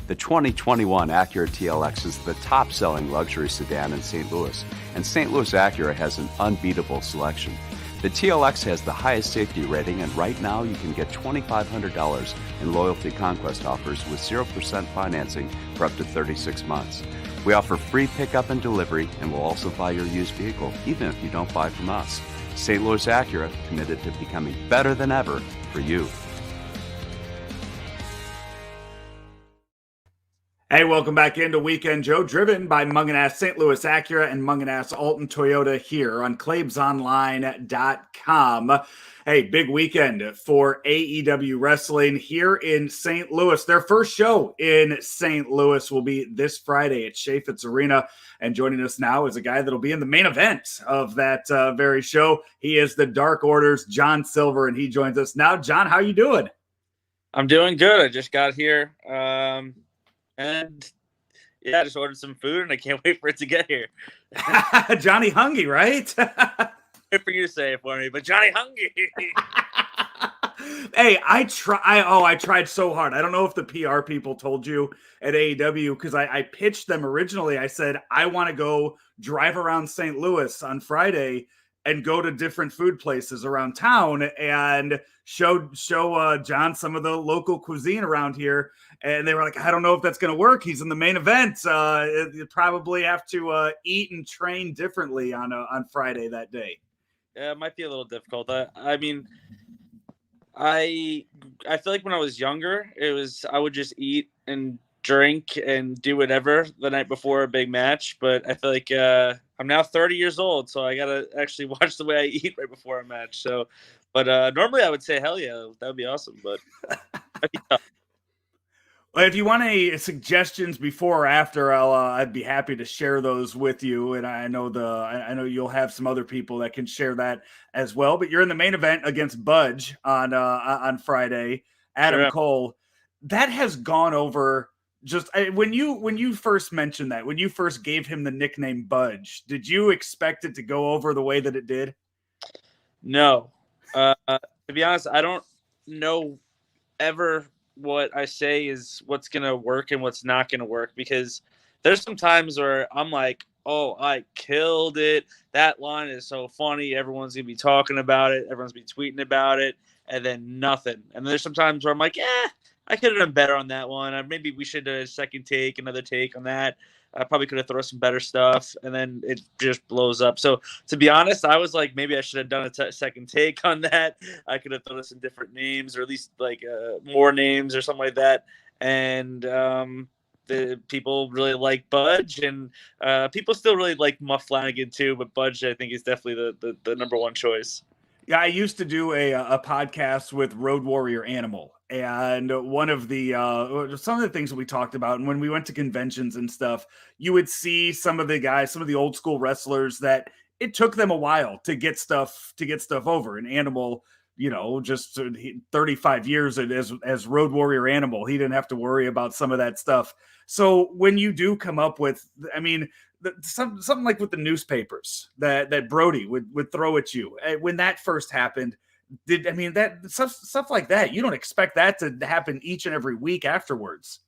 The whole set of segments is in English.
The 2021 Acura TLX is the top-selling luxury sedan in St. Louis, and St. Louis Acura has an unbeatable selection. The TLX has the highest safety rating, and right now you can get $2,500 in Loyalty Conquest offers with 0% financing for up to 36 months. We offer free pickup and delivery, and we'll also buy your used vehicle, even if you don't buy from us. St. Louis Acura, committed to becoming better than ever for you. Hey, welcome back into Weekend Joe, driven by Munganass St. Louis Acura and Munganass Alton Toyota here on ClaibsOnline.com. Hey, big weekend for AEW Wrestling here in St. Louis. Their first show in St. Louis will be this Friday at Chaffetz Arena. And joining us now is a guy that'll be in the main event of that very show. He is the Dark Order's John Silver, and he joins us now. John, how you doing? I'm doing good. I just got here. And yeah, I just ordered some food and I can't wait for it to get here. Johnny Hungry, right? Wait for you to say it for me, but Johnny Hungry. Hey, I tried so hard. I don't know if the PR people told you at AEW, because I pitched them originally. I said, I want to go drive around St. Louis on Friday and go to different food places around town and show John some of the local cuisine around here. And they were like, I don't know if that's going to work. He's in the main event. You probably have to eat and train differently on Friday that day. Yeah, it might be a little difficult. I mean, I feel like when I was younger, I would just eat and drink and do whatever the night before a big match. But I feel like I'm now 30 years old, so I gotta actually watch the way I eat right before a match. So, but normally I would say hell yeah, that would be awesome. But that'd be tough. Well, if you want any suggestions before or after, I'd be happy to share those with you. And I know you'll have some other people that can share that as well. But you're in the main event against Budge on Friday. Adam Sure. Cole. That has gone over. Just when you first mentioned that, when you first gave him the nickname Budge, did you expect it to go over the way that it did? No. To be honest, I don't know ever what I say is what's going to work and what's not going to work, because there's some times where I'm like, oh, I killed it. That line is so funny. Everyone's going to be talking about it. Everyone's going to be tweeting about it. And then nothing. And there's some times where I'm like, I could have done better on that one. Maybe we should have a second take, another take on that. I probably could have thrown some better stuff, and then it just blows up. So to be honest, I was like, maybe I should have done a second take on that. I could have thrown some different names, or at least like more names or something like that. And the people really like Budge, and people still really like Muff Flanagan too. But Budge, I think, is definitely the number one choice. Yeah, I used to do a podcast with Road Warrior Animal. And one of the some of the things that we talked about, and when we went to conventions and stuff, you would see some of the guys, some of the old school wrestlers that it took them a while to get stuff over. And Animal, just 35 years as Road Warrior Animal, he didn't have to worry about some of that stuff. So when you do come up with, I mean, something like with the newspapers that Brody would throw at you when that first happened. That stuff like that, you don't expect that to happen each and every week afterwards.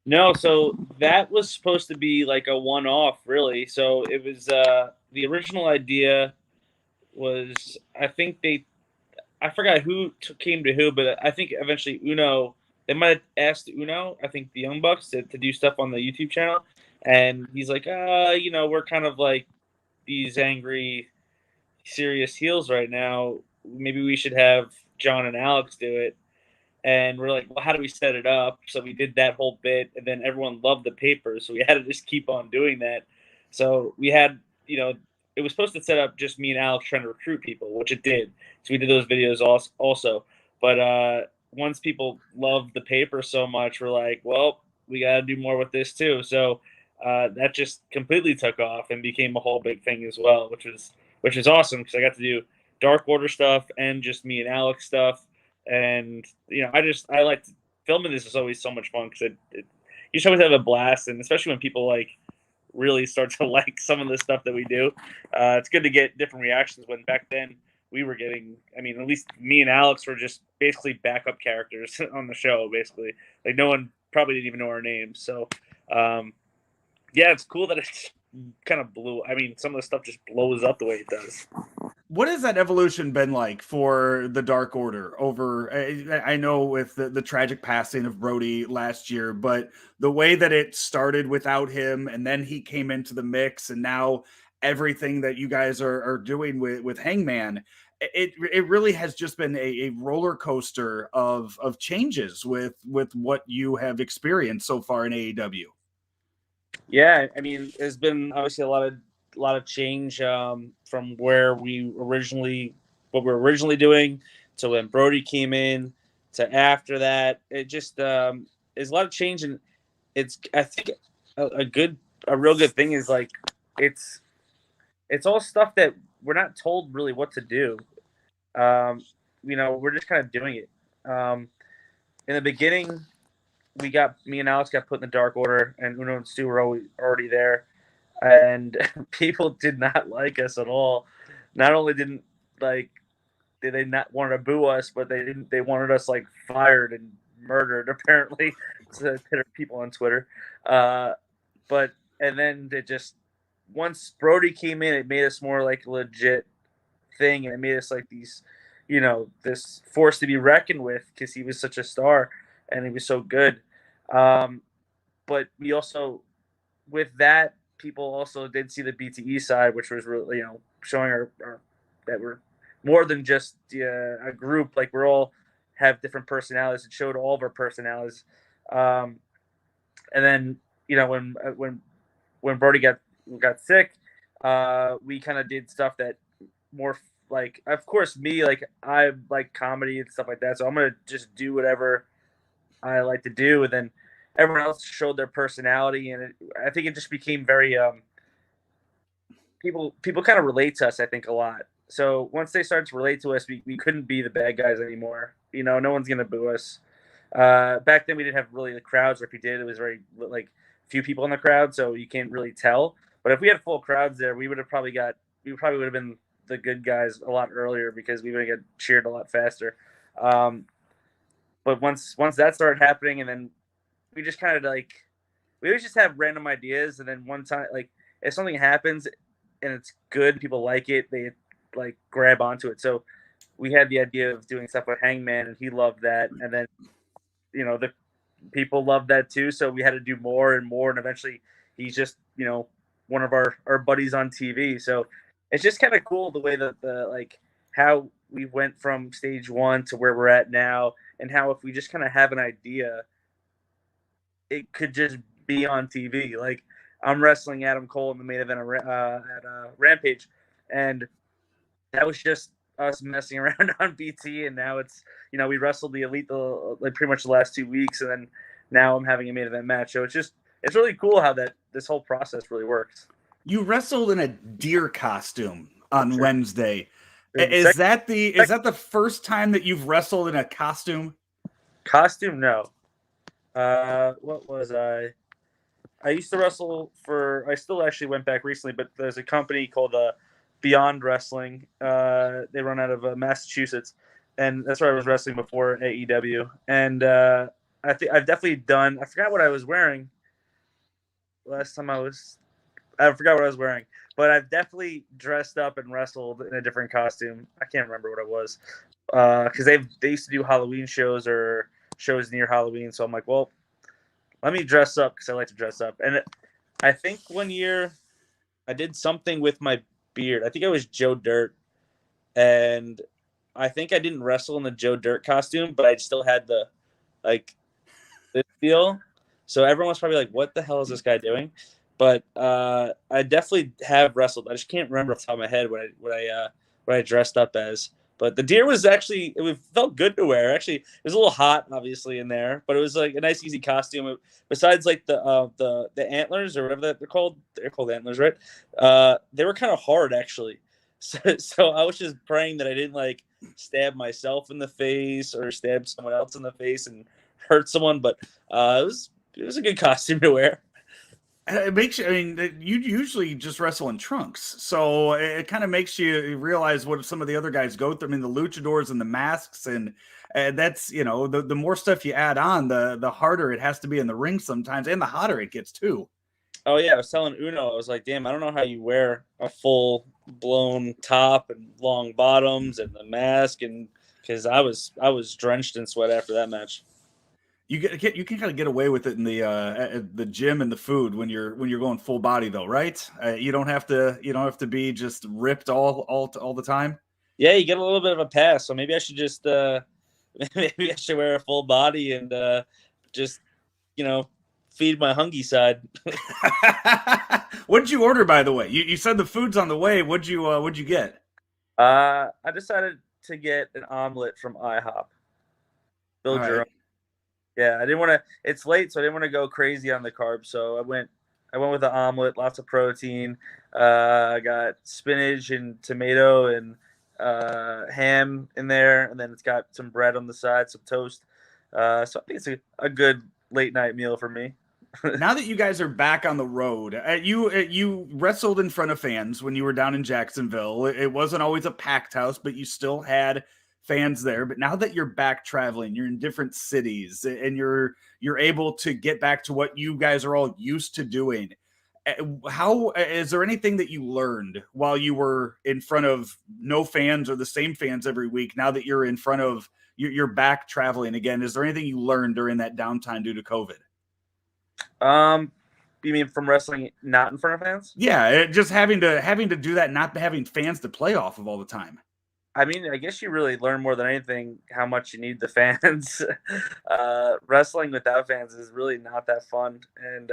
No, so that was supposed to be like a one-off, really. So it was the original idea was, I forgot who came to who, but I think eventually Uno, they might have asked Uno, I think the Young Bucks, to do stuff on the YouTube channel. And he's like, we're kind of like these angry, serious heels right now. Maybe we should have John and Alex do it. And we're like, well, how do we set it up? So we did that whole bit, and then everyone loved the paper, so we had to just keep on doing that. So we had, it was supposed to set up just me and Alex trying to recruit people, which it did. So we did those videos also. But once people loved the paper so much, we're like, well, we got to do more with this too. So that just completely took off and became a whole big thing as well, which is awesome, because I got to do Dark Order stuff and just me and Alex stuff. And I like filming. This is always so much fun, because you just always have a blast, and especially when people like really start to like some of the stuff that we do. It's good to get different reactions. When back then we were getting, at least me and Alex were just basically backup characters on the show. Basically, like no one probably didn't even know our names. So, yeah, it's cool that it's kind of blew. I mean, some of the stuff just blows up the way it does. What has that evolution been like for the Dark Order over, I know with the tragic passing of Brody last year, but the way that it started without him and then he came into the mix and now everything that you guys are doing with Hangman, it really has just been a roller coaster of changes with what you have experienced so far in AEW. Yeah, I mean, there's been obviously a lot of change from where we what we were originally doing to when Brody came in to after that. It just there's a lot of change, and it's I think a real good thing is like it's all stuff that we're not told really what to do. We're just kind of doing it. In the beginning, me and Alex got put in the Dark Order, and Uno and Stu were already there, and people did not like us at all. Not only did they not want to boo us, but they wanted us like fired and murdered apparently to people on Twitter. But and then it just once Brody came in, it made us more like a legit thing, and it made us like these, this force to be reckoned with because he was such a star and he was so good. But we also, with that, people also did see the BTE side, which was really, showing our that we're more than just a group. Like we're all have different personalities. It showed all of our personalities. And then, when Brody got sick, we kind of did stuff that more like, of course, me, like I like comedy and stuff like that. So I'm gonna just do whatever I like to do, and then everyone else showed their personality, and I think it just became very people kind of relate to us, I think, a lot. So once they started to relate to us, we couldn't be the bad guys anymore. No one's gonna boo us. Back then we didn't have really the crowds, or if you did, it was very like few people in the crowd, so you can't really tell. But if we had full crowds there, we probably would have been the good guys a lot earlier because we would have got cheered a lot faster. But once that started happening, and then we just kind of we always just have random ideas, and then one time, like if something happens and it's good, people like it, they like grab onto it. So we had the idea of doing stuff with Hangman, and he loved that, and then the people loved that too. So we had to do more and more, and eventually he's just one of our buddies on TV. So it's just kind of cool the way that how we went from stage one to where we're at now, and how if we just kind of have an idea, it could just be on TV. Like I'm wrestling Adam Cole in the main event at Rampage, and that was just us messing around on BT, and now it's we wrestled the Elite pretty much the last 2 weeks, and then now I'm having a main event match. So it's really cool how this whole process really works. You wrestled in a deer costume on Wednesday. Is that the first time that you've wrestled in a costume? Costume, no. What was I? I used to wrestle I still actually went back recently, but there's a company called Beyond Wrestling. They run out of Massachusetts, and that's where I was wrestling before AEW. And I think I've definitely done. I forgot what I was wearing last time I forgot what I was wearing, but I've definitely dressed up and wrestled in a different costume. I can't remember what it was because they used to do Halloween shows or shows near Halloween. So I'm like, well, let me dress up because I like to dress up. And I think one year I did something with my beard. I think I was Joe Dirt, and I think I didn't wrestle in the Joe Dirt costume, but I still had the this deal. So everyone was probably like, "What the hell is this guy doing?" But I definitely have wrestled. I just can't remember off the top of my head what I dressed up as. But the deer was actually it felt good to wear. Actually, it was a little hot, obviously, in there, but it was like a nice, easy costume. Besides, like the antlers or whatever they're called antlers, right? They were kind of hard, actually. So I was just praying that I didn't like stab myself in the face or stab someone else in the face and hurt someone. But it was a good costume to wear. It makes you, I mean, you usually just wrestle in trunks. So it kind of makes you realize what some of the other guys go through. I mean, the luchadors and the masks. And And that's, the more stuff you add on, the harder it has to be in the ring sometimes, and the hotter it gets too. Oh yeah, I was telling Uno, I was like, damn, I don't know how you wear a full blown top and long bottoms and the mask, and because I was drenched in sweat after that match. You can kind of get away with it in the at the gym and the food when you're going full body though, right? You don't have to be just ripped all the time. Yeah, you get a little bit of a pass, so maybe I should just maybe I should wear a full body and just feed my hungry side. What did you order, by the way? You said the food's on the way. What'd you get? I decided to get an omelet from IHOP. All Build your right. own. Yeah, I didn't want to. It's late, so I didn't want to go crazy on the carbs. So I went with the omelet, lots of protein. I got spinach and tomato and ham in there, and then it's got some bread on the side, some toast. So I think it's a good late night meal for me. Now that you guys are back on the road, you wrestled in front of fans when you were down in Jacksonville. It wasn't always a packed house, but you still had fans there. But now that you're back traveling, you're in different cities, and you're able to get back to what you guys are all used to doing. How is there anything that you learned while you were in front of no fans or the same fans every week? Now that you're in front of you're back traveling again, is there anything you learned during that downtime due to COVID? You mean from wrestling not in front of fans? Yeah, just having to do that, not having fans to play off of all the time. I mean, I guess you really learn more than anything how much you need the fans. Wrestling without fans is really not that fun, and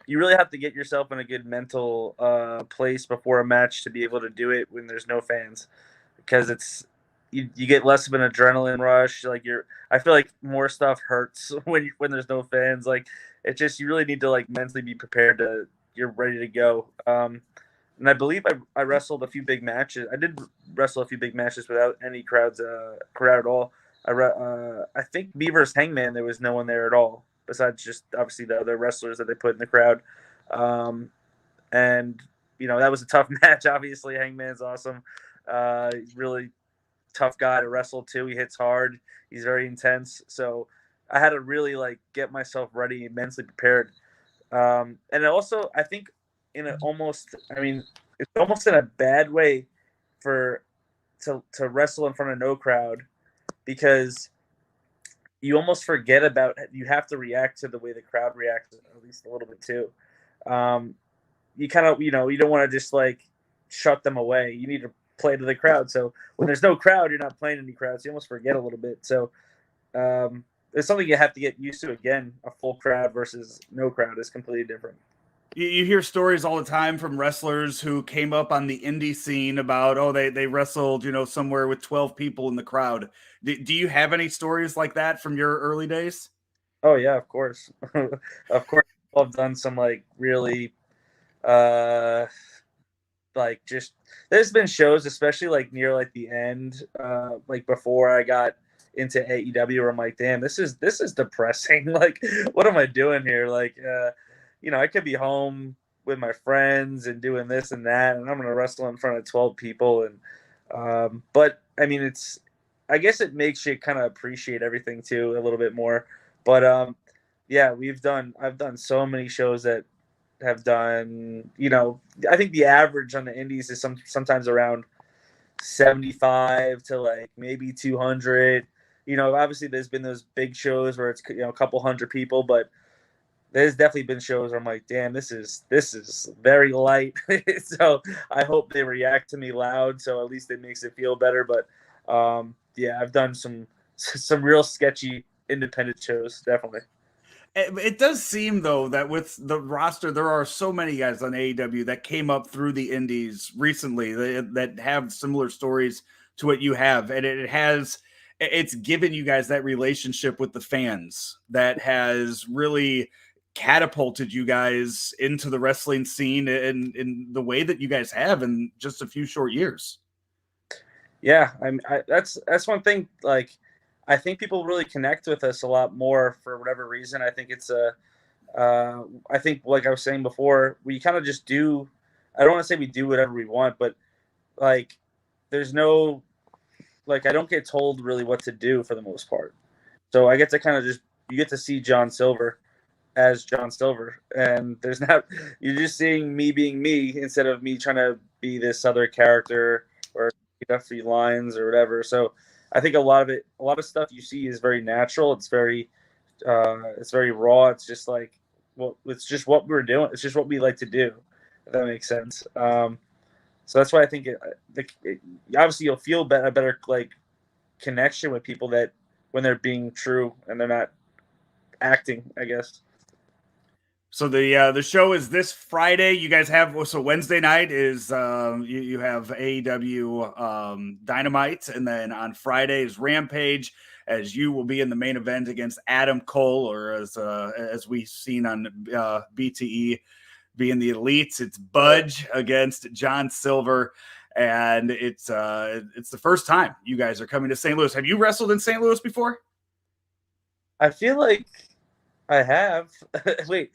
you really have to get yourself in a good mental place before a match to be able to do it when there's no fans, because you get less of an adrenaline rush. Like I feel like more stuff hurts when there's no fans. Like it's just you really need to like mentally be prepared to you're ready to go. And I believe I wrestled a few big matches. I did wrestle a few big matches without any crowd at all. I think me versus Hangman, there was no one there at all besides just obviously the other wrestlers that they put in the crowd. And that was a tough match. Obviously, Hangman's awesome. Really tough guy to wrestle too. He hits hard. He's very intense. So I had to really like get myself ready and mentally prepared. And also, I think it's almost in a bad way to wrestle in front of no crowd, because you almost forget about you have to react to the way the crowd reacts at least a little bit too. You kind of you don't want to just like shut them away. You need to play to the crowd. So when there's no crowd, you're not playing any crowd. So you almost forget a little bit. So it's something you have to get used to. Again, a full crowd versus no crowd is completely different. You hear stories all the time from wrestlers who came up on the indie scene about, they wrestled, somewhere with 12 people in the crowd. Do you have any stories like that from your early days? Oh yeah, of course. Of course. I've done some like really like just there's been shows, especially like near like the end, like before I got into AEW, where I'm like, damn, this is depressing. Like, what am I doing here? Like, I could be home with my friends and doing this and that, and I'm gonna wrestle in front of 12 people. And but I mean, I guess it makes you kind of appreciate everything too a little bit more. But yeah, I've done so many shows that have done, I think the average on the indies is sometimes around 75 to like maybe 200. Obviously there's been those big shows where it's a couple hundred people, but there's definitely been shows where I'm like, damn, this is very light. So I hope they react to me loud, so at least it makes it feel better. But yeah, I've done some real sketchy independent shows, definitely. It does seem, though, that with the roster, there are so many guys on AEW that came up through the indies recently that have similar stories to what you have. And it's given you guys that relationship with the fans that has really catapulted you guys into the wrestling scene in the way that you guys have in just a few short years. Yeah, that's one thing. Like, I think people really connect with us a lot more for whatever reason. I think I think like I was saying before, we kind of just do. I don't want to say we do whatever we want, but like, there's no like I don't get told really what to do for the most part. So I get to kind of you get to see John Silver as John Silver, and you're just seeing me being me instead of me trying to be this other character or a few lines or whatever. So I think a lot of stuff you see is very natural. It's very raw. It's just like, well, it's just what we're doing. It's just what we like to do. If that makes sense. So that's why I think obviously you'll feel a better like connection with people that when they're being true and they're not acting, I guess. So the show is this Friday. You guys have so Wednesday night is you have AEW Dynamite, and then on Friday is Rampage, as you will be in the main event against Adam Cole, or as we've seen on BTE being the Elites. It's Budge against John Silver, and it's the first time you guys are coming to St. Louis. Have you wrestled in St. Louis before? I feel like I have. Wait.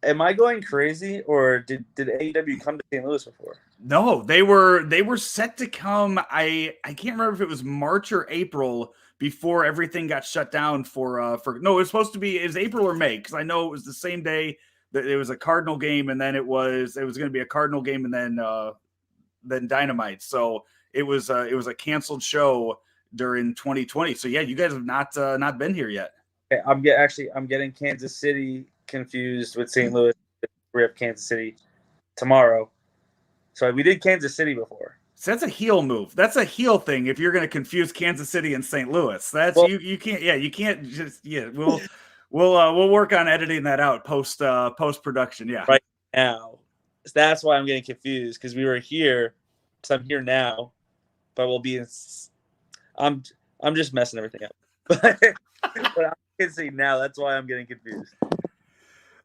Am I going crazy, or did AEW come to St. Louis before? No, they were set to come. I can't remember if it was March or April before everything got shut down for no, it was supposed to be, it was April or May, because I know it was the same day that it was a Cardinal game, and then it was going to be a Cardinal game, and then Dynamite. So it was a canceled show during 2020. So yeah, you guys have not been here yet. Okay, I'm getting Kansas City confused with St. Louis. We have Kansas City tomorrow. So we did Kansas City before. So that's a heel move. That's a heel thing. If you're going to confuse Kansas City and St. Louis, you can't. Yeah, you can't just. Yeah, we'll work on editing that out post production. Yeah, right now. That's why I'm getting confused, because we were here. So I'm here now, but we'll be in. I'm just messing everything up. But I can see now. That's why I'm getting confused.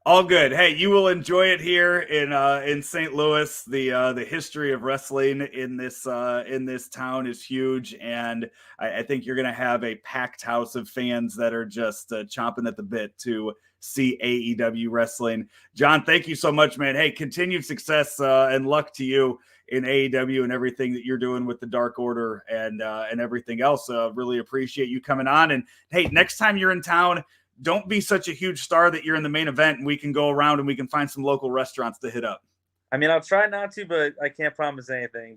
All good. Hey, you will enjoy it here in St. Louis. The history of wrestling in this town is huge, and I think you're going to have a packed house of fans that are just chomping at the bit to see AEW wrestling. John, thank you so much, man. Hey, continued success and luck to you in AEW and everything that you're doing with the Dark Order and everything else. Really appreciate you coming on. And hey, next time you're in town, don't be such a huge star that you're in the main event, and we can go around and we can find some local restaurants to hit up. I mean, I'll try not to, but I can't promise anything. But